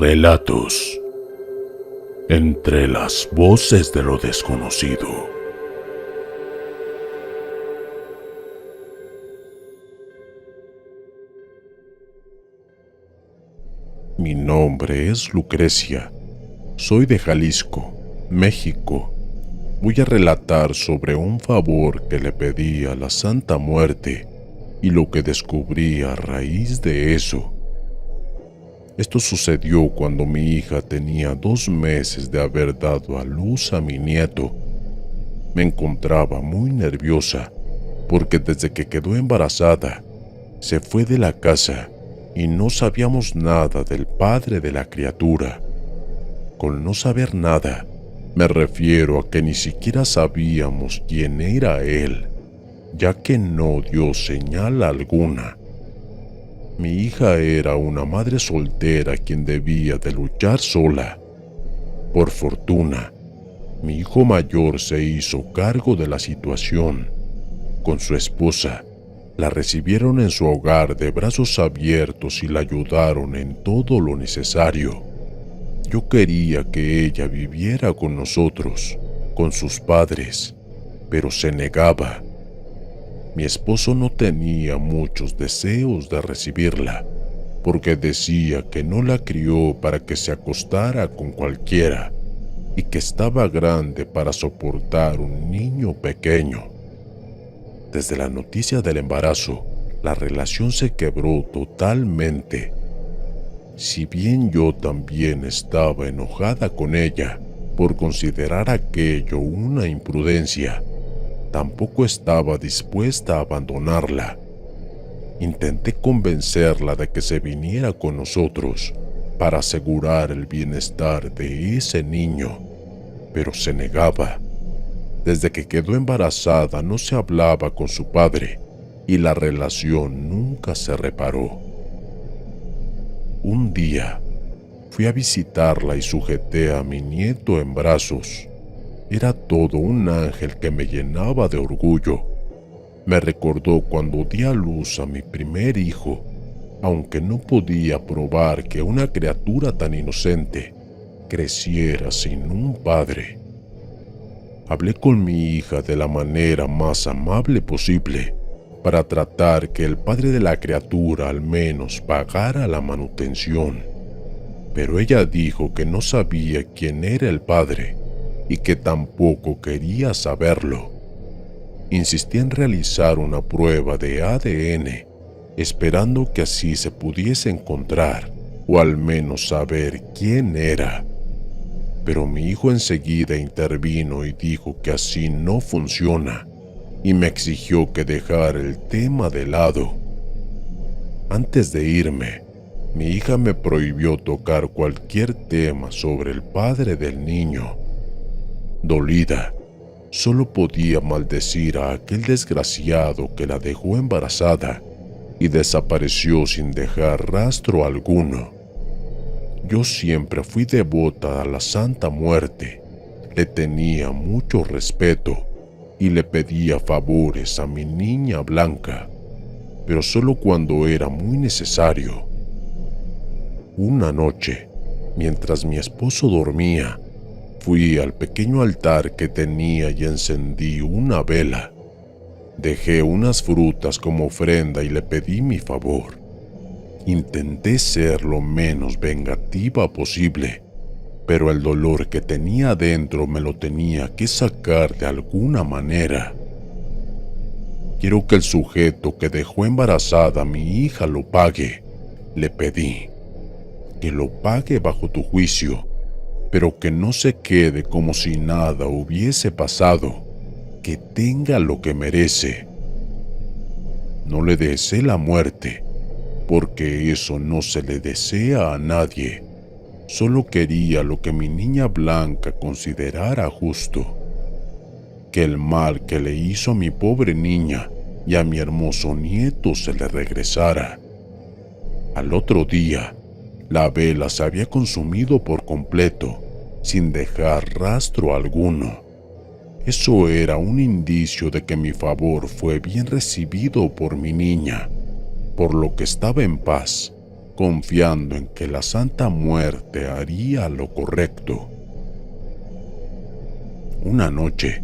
Relatos entre las voces de lo desconocido. Mi nombre es Lucrecia. Soy de Jalisco, México. Voy a relatar sobre un favor que le pedí a la Santa Muerte y lo que descubrí a raíz de eso. Esto sucedió cuando mi hija tenía 2 meses de haber dado a luz a mi nieto. Me encontraba muy nerviosa porque desde que quedó embarazada se fue de la casa y no sabíamos nada del padre de la criatura. Con no saber nada, me refiero a que ni siquiera sabíamos quién era él, ya que no dio señal alguna. Mi hija era una madre soltera quien debía de luchar sola. Por fortuna, mi hijo mayor se hizo cargo de la situación. Con su esposa, la recibieron en su hogar de brazos abiertos y la ayudaron en todo lo necesario. Yo quería que ella viviera con nosotros, con sus padres, pero se negaba. Mi esposo no tenía muchos deseos de recibirla, porque decía que no la crió para que se acostara con cualquiera y que estaba grande para soportar un niño pequeño. Desde la noticia del embarazo, la relación se quebró totalmente. Si bien yo también estaba enojada con ella por considerar aquello una imprudencia, tampoco estaba dispuesta a abandonarla. Intenté convencerla de que se viniera con nosotros para asegurar el bienestar de ese niño, pero se negaba. Desde que quedó embarazada no se hablaba con su padre y la relación nunca se reparó. Un día, fui a visitarla y sujeté a mi nieto en brazos. Era todo un ángel que me llenaba de orgullo. Me recordó cuando di a luz a mi primer hijo, aunque no podía probar que una criatura tan inocente creciera sin un padre. Hablé con mi hija de la manera más amable posible para tratar que el padre de la criatura al menos pagara la manutención. Pero ella dijo que no sabía quién era el padre y que tampoco quería saberlo. Insistí en realizar una prueba de ADN, esperando que así se pudiese encontrar o al menos saber quién era. Pero mi hijo enseguida intervino y dijo que así no funciona, y me exigió que dejara el tema de lado. Antes de irme, mi hija me prohibió tocar cualquier tema sobre el padre del niño. Dolida, solo podía maldecir a aquel desgraciado que la dejó embarazada y desapareció sin dejar rastro alguno. Yo siempre fui devota a la Santa Muerte, le tenía mucho respeto y le pedía favores a mi niña Blanca, pero solo cuando era muy necesario. Una noche, mientras mi esposo dormía, fui al pequeño altar que tenía y encendí una vela. Dejé unas frutas como ofrenda y le pedí mi favor. Intenté ser lo menos vengativa posible, pero el dolor que tenía adentro me lo tenía que sacar de alguna manera. Quiero que el sujeto que dejó embarazada a mi hija lo pague, le pedí. Que lo pague bajo tu juicio, pero que no se quede como si nada hubiese pasado, que tenga lo que merece. No le deseé la muerte, porque eso no se le desea a nadie. Solo quería lo que mi niña Blanca considerara justo. Que el mal que le hizo a mi pobre niña y a mi hermoso nieto se le regresara. Al otro día, la vela se había consumido por completo, sin dejar rastro alguno. Eso era un indicio de que mi favor fue bien recibido por mi niña, por lo que estaba en paz confiando en que la Santa Muerte haría lo correcto. Una noche,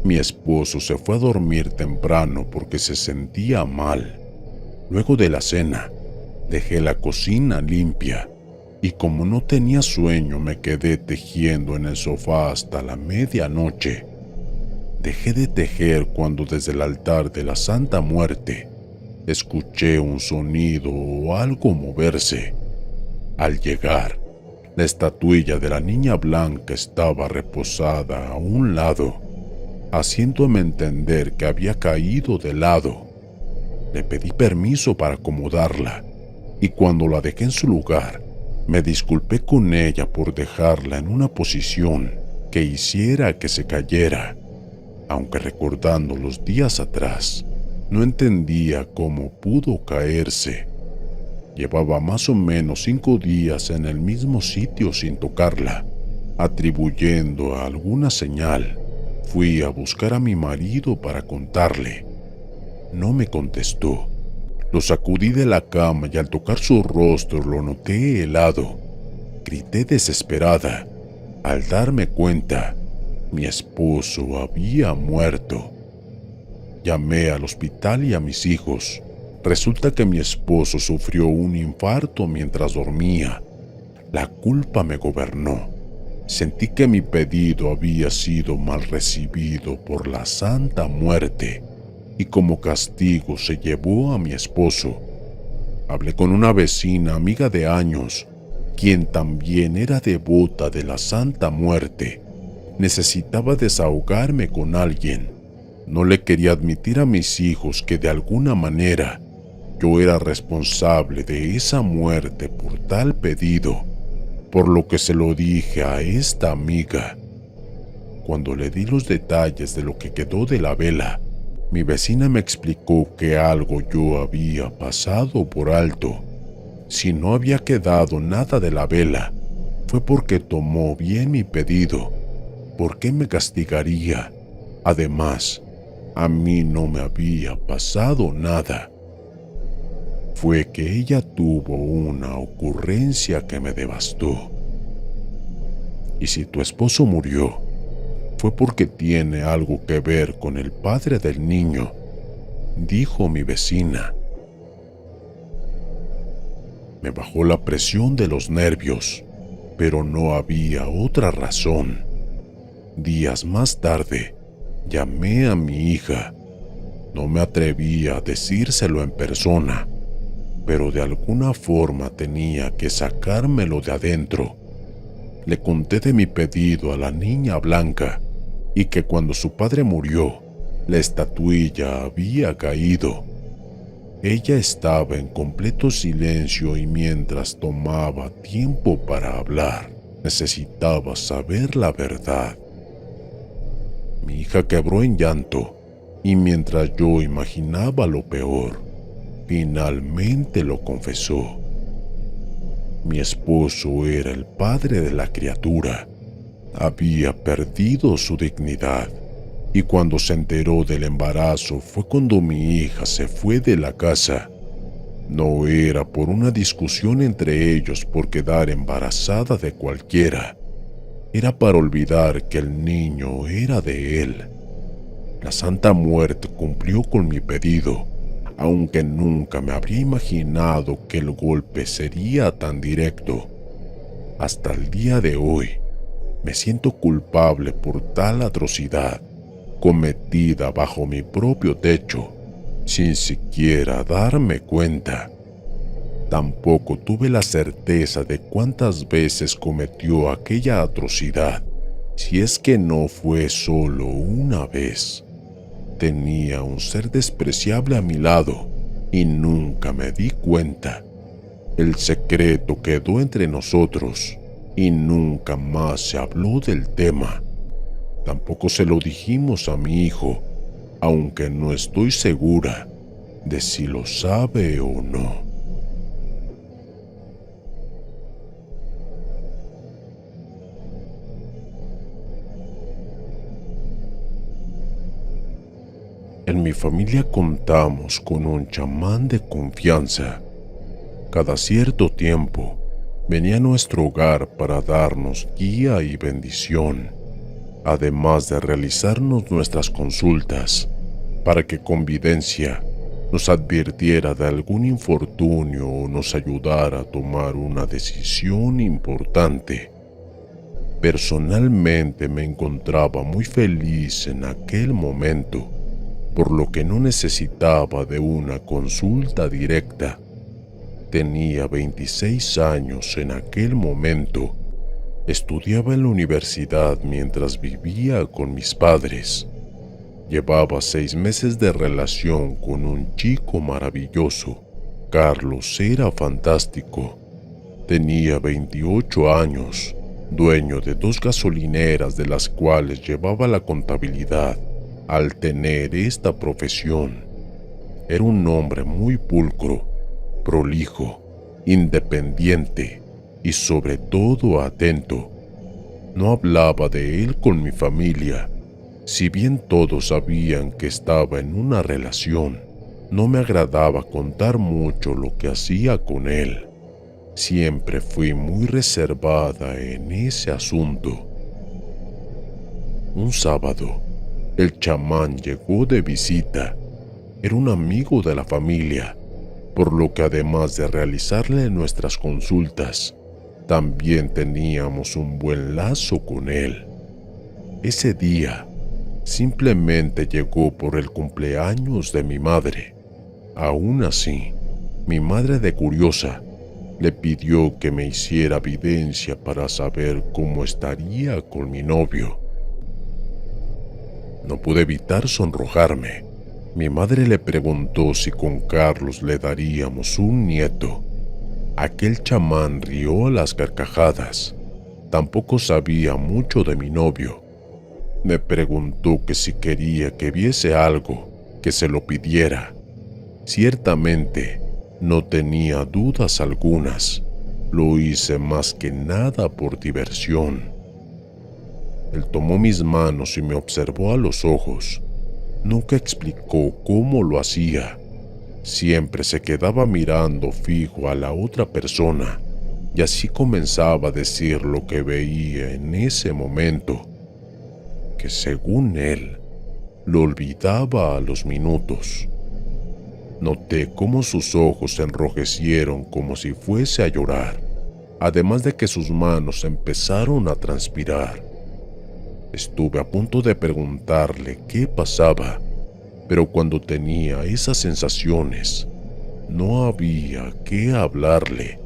mi esposo se fue a dormir temprano porque se sentía mal. Luego de la cena, dejé la cocina limpia y como no tenía sueño me quedé tejiendo en el sofá hasta la medianoche. Dejé de tejer cuando desde el altar de la Santa Muerte escuché un sonido o algo moverse. Al llegar, la estatuilla de la niña blanca estaba reposada a un lado, haciéndome entender que había caído de lado. Le pedí permiso para acomodarla y cuando la dejé en su lugar, me disculpé con ella por dejarla en una posición que hiciera que se cayera. Aunque recordando los días atrás, no entendía cómo pudo caerse. Llevaba más o menos 5 días en el mismo sitio sin tocarla, atribuyendo a alguna señal. Fui a buscar a mi marido para contarle. No me contestó. Lo sacudí de la cama y al tocar su rostro lo noté helado. Grité desesperada. Al darme cuenta, mi esposo había muerto. Llamé al hospital y a mis hijos. Resulta que mi esposo sufrió un infarto mientras dormía. La culpa me gobernó. Sentí que mi pedido había sido mal recibido por la Santa Muerte y como castigo se llevó a mi esposo. Hablé con una vecina amiga de años, quien también era devota de la Santa Muerte. Necesitaba desahogarme con alguien. No le quería admitir a mis hijos que de alguna manera yo era responsable de esa muerte por tal pedido, por lo que se lo dije a esta amiga. Cuando le di los detalles de lo que quedó de la vela, mi vecina me explicó que algo yo había pasado por alto. Si no había quedado nada de la vela, fue porque tomó bien mi pedido. ¿Por qué me castigaría? Además, a mí no me había pasado nada. Fue que ella tuvo una ocurrencia que me devastó. Y si tu esposo murió, fue porque tiene algo que ver con el padre del niño, dijo mi vecina. Me bajó la presión de los nervios, pero no había otra razón. Días más tarde, llamé a mi hija. No me atrevía a decírselo en persona, pero de alguna forma tenía que sacármelo de adentro. Le conté de mi pedido a la niña blanca y que cuando su padre murió, la estatuilla había caído. Ella estaba en completo silencio y mientras tomaba tiempo para hablar, necesitaba saber la verdad. Mi hija quebró en llanto y mientras yo imaginaba lo peor, finalmente lo confesó. Mi esposo era el padre de la criatura. Había perdido su dignidad y cuando se enteró del embarazo fue cuando mi hija se fue de la casa. No era por una discusión entre ellos por quedar embarazada de cualquiera. Era para olvidar que el niño era de él. La Santa Muerte cumplió con mi pedido, aunque nunca me habría imaginado que el golpe sería tan directo. Hasta el día de hoy, me siento culpable por tal atrocidad, cometida bajo mi propio techo, sin siquiera darme cuenta. Tampoco tuve la certeza de cuántas veces cometió aquella atrocidad, si es que no fue solo una vez. Tenía un ser despreciable a mi lado y nunca me di cuenta. El secreto quedó entre nosotros y nunca más se habló del tema. Tampoco se lo dijimos a mi hijo, aunque no estoy segura de si lo sabe o no. En mi familia contamos con un chamán de confianza. Cada cierto tiempo venía a nuestro hogar para darnos guía y bendición, además de realizarnos nuestras consultas para que con videncia nos advirtiera de algún infortunio o nos ayudara a tomar una decisión importante. Personalmente me encontraba muy feliz en aquel momento, por lo que no necesitaba de una consulta directa. Tenía 26 años en aquel momento. Estudiaba en la universidad mientras vivía con mis padres. Llevaba 6 meses de relación con un chico maravilloso. Carlos era fantástico. Tenía 28 años, dueño de 2 gasolineras de las cuales llevaba la contabilidad. Al tener esta profesión, era un hombre muy pulcro, prolijo, independiente y sobre todo atento. No hablaba de él con mi familia. Si bien todos sabían que estaba en una relación, no me agradaba contar mucho lo que hacía con él. Siempre fui muy reservada en ese asunto. Un sábado, el chamán llegó de visita. Era un amigo de la familia, por lo que además de realizarle nuestras consultas, también teníamos un buen lazo con él. Ese día, simplemente llegó por el cumpleaños de mi madre. Aún así, mi madre de curiosa le pidió que me hiciera videncia para saber cómo estaría con mi novio. No pude evitar sonrojarme. Mi madre le preguntó si con Carlos le daríamos un nieto. Aquel chamán rió a las carcajadas. Tampoco sabía mucho de mi novio. Me preguntó que si quería que viese algo, que se lo pidiera. Ciertamente, no tenía dudas algunas. Lo hice más que nada por diversión. Él tomó mis manos y me observó a los ojos. Nunca explicó cómo lo hacía. Siempre se quedaba mirando fijo a la otra persona y así comenzaba a decir lo que veía en ese momento, que según él, lo olvidaba a los minutos. Noté cómo sus ojos se enrojecieron como si fuese a llorar, además de que sus manos empezaron a transpirar. Estuve a punto de preguntarle qué pasaba, pero cuando tenía esas sensaciones, no había qué hablarle.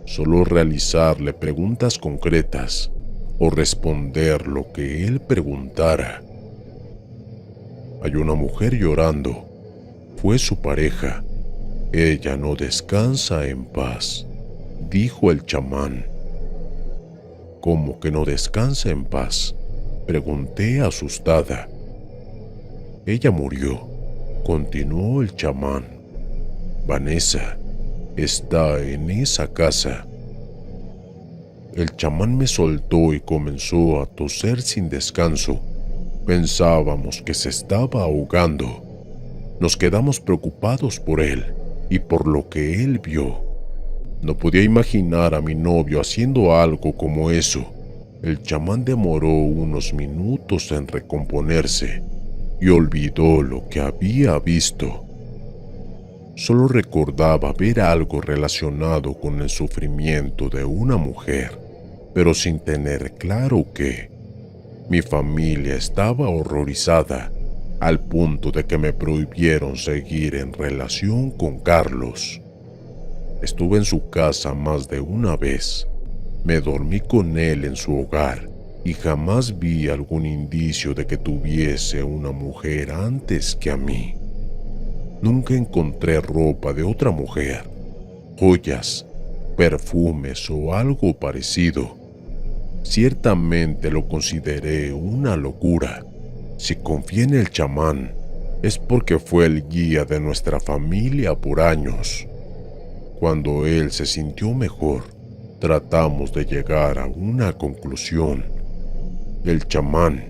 Solo realizarle preguntas concretas o responder lo que él preguntara. Hay una mujer llorando. Fue su pareja. Ella no descansa en paz, dijo el chamán. ¿Cómo que no descansa en paz?, pregunté asustada. Ella murió, continuó el chamán. Vanessa está en esa casa. El chamán me soltó y comenzó a toser sin descanso. Pensábamos que se estaba ahogando. Nos quedamos preocupados por él y por lo que él vio. No podía imaginar a mi novio haciendo algo como eso. El chamán demoró unos minutos en recomponerse y olvidó lo que había visto. Solo recordaba ver algo relacionado con el sufrimiento de una mujer, pero sin tener claro qué. Mi familia estaba horrorizada, al punto de que me prohibieron seguir en relación con Carlos. Estuve en su casa más de una vez. Me dormí con él en su hogar y jamás vi algún indicio de que tuviese una mujer antes que a mí. Nunca encontré ropa de otra mujer, joyas, perfumes o algo parecido. Ciertamente lo consideré una locura. Si confié en el chamán, es porque fue el guía de nuestra familia por años. Cuando él se sintió mejor, tratamos de llegar a una conclusión. El chamán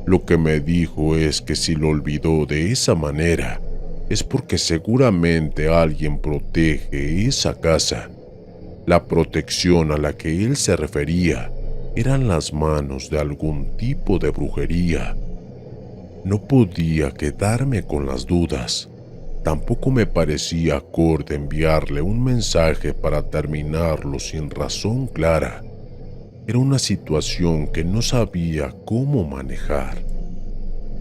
lo que me dijo es que si lo olvidó de esa manera, es porque seguramente alguien protege esa casa. La protección a la que él se refería eran las manos de algún tipo de brujería. No podía quedarme con las dudas. Tampoco me parecía acorde enviarle un mensaje para terminarlo sin razón clara. Era una situación que no sabía cómo manejar.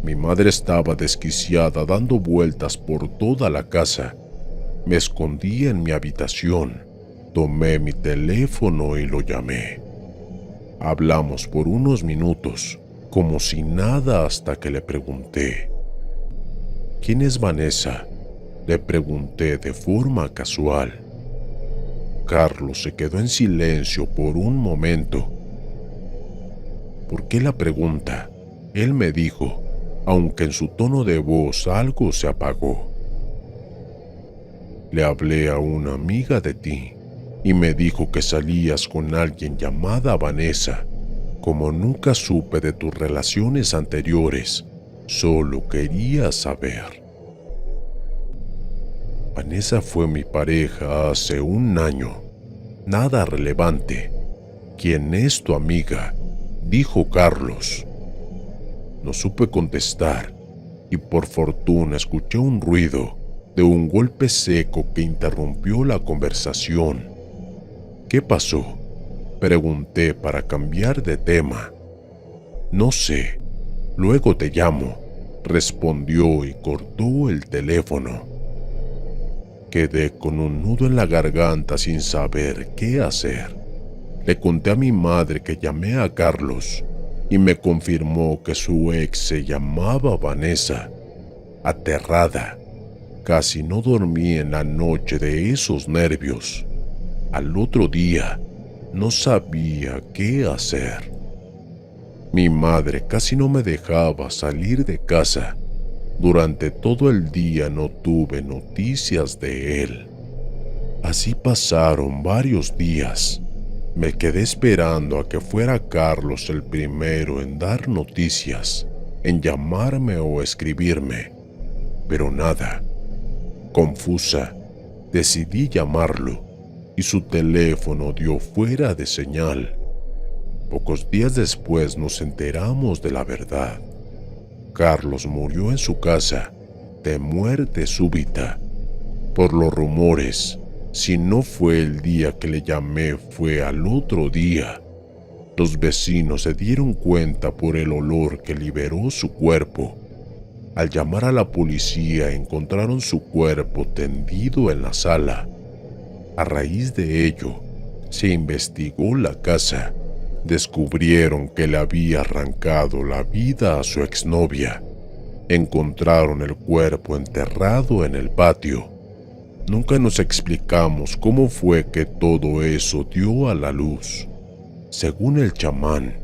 Mi madre estaba desquiciada dando vueltas por toda la casa. Me escondí en mi habitación. Tomé mi teléfono y lo llamé. Hablamos por unos minutos, como si nada, hasta que le pregunté: ¿Quién es Vanessa?, le pregunté de forma casual. Carlos se quedó en silencio por un momento. ¿Por qué la pregunta?, él me dijo, aunque en su tono de voz algo se apagó. Le hablé a una amiga de ti y me dijo que salías con alguien llamada Vanessa. Como nunca supe de tus relaciones anteriores, solo quería saber. Vanessa fue mi pareja hace un año. Nada relevante. ¿Quién es tu amiga?, dijo Carlos. No supe contestar y por fortuna escuché un ruido de un golpe seco que interrumpió la conversación. ¿Qué pasó?, pregunté para cambiar de tema. No sé, luego te llamo, respondió y cortó el teléfono. Quedé con un nudo en la garganta sin saber qué hacer. Le conté a mi madre que llamé a Carlos y me confirmó que su ex se llamaba Vanessa. Aterrada, casi no dormí en la noche de esos nervios. Al otro día, no sabía qué hacer. Mi madre casi no me dejaba salir de casa. Durante todo el día no tuve noticias de él. Así pasaron varios días. Me quedé esperando a que fuera Carlos el primero en dar noticias, en llamarme o escribirme, pero nada. Confusa, decidí llamarlo y su teléfono dio fuera de señal. Pocos días después nos enteramos de la verdad. Carlos murió en su casa, de muerte súbita. Por los rumores, si no fue el día que le llamé, fue al otro día. Los vecinos se dieron cuenta por el olor que liberó su cuerpo. Al llamar a la policía, encontraron su cuerpo tendido en la sala. A raíz de ello, se investigó la casa. Descubrieron que le había arrancado la vida a su exnovia. Encontraron el cuerpo enterrado en el patio. Nunca nos explicamos cómo fue que todo eso dio a la luz. Según el chamán,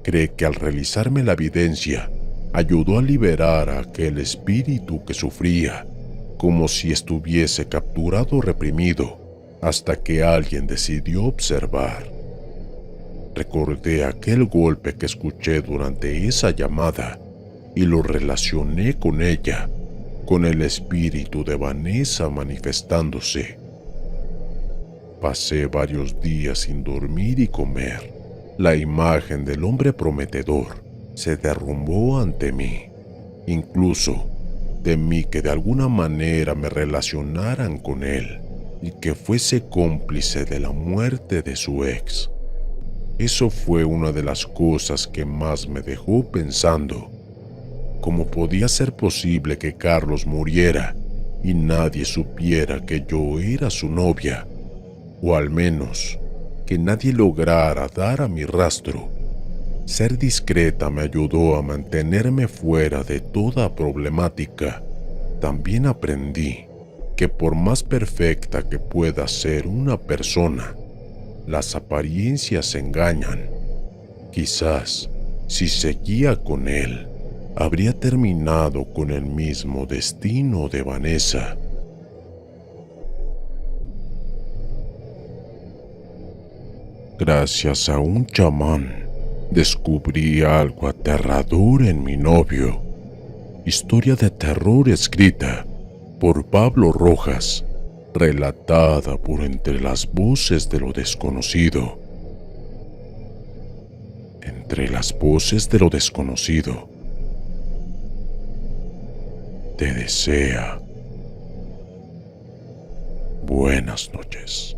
cree que al realizarme la evidencia, ayudó a liberar a aquel espíritu que sufría, como si estuviese capturado o reprimido, hasta que alguien decidió observar. Recordé aquel golpe que escuché durante esa llamada y lo relacioné con ella, con el espíritu de Vanessa manifestándose. Pasé varios días sin dormir y comer. La imagen del hombre prometedor se derrumbó ante mí. Incluso temí que de alguna manera me relacionaran con él y que fuese cómplice de la muerte de su ex. Eso fue una de las cosas que más me dejó pensando. ¿Cómo podía ser posible que Carlos muriera y nadie supiera que yo era su novia? O al menos, que nadie lograra dar a mi rastro. Ser discreta me ayudó a mantenerme fuera de toda problemática. También aprendí que por más perfecta que pueda ser una persona, las apariencias engañan. Quizás, si seguía con él, habría terminado con el mismo destino de Vanessa. Gracias a un chamán, descubrí algo aterrador en mi novio. Historia de terror escrita por Pablo Rojas, relatada por Entre las voces de lo desconocido. Entre las voces de lo desconocido, te desea buenas noches.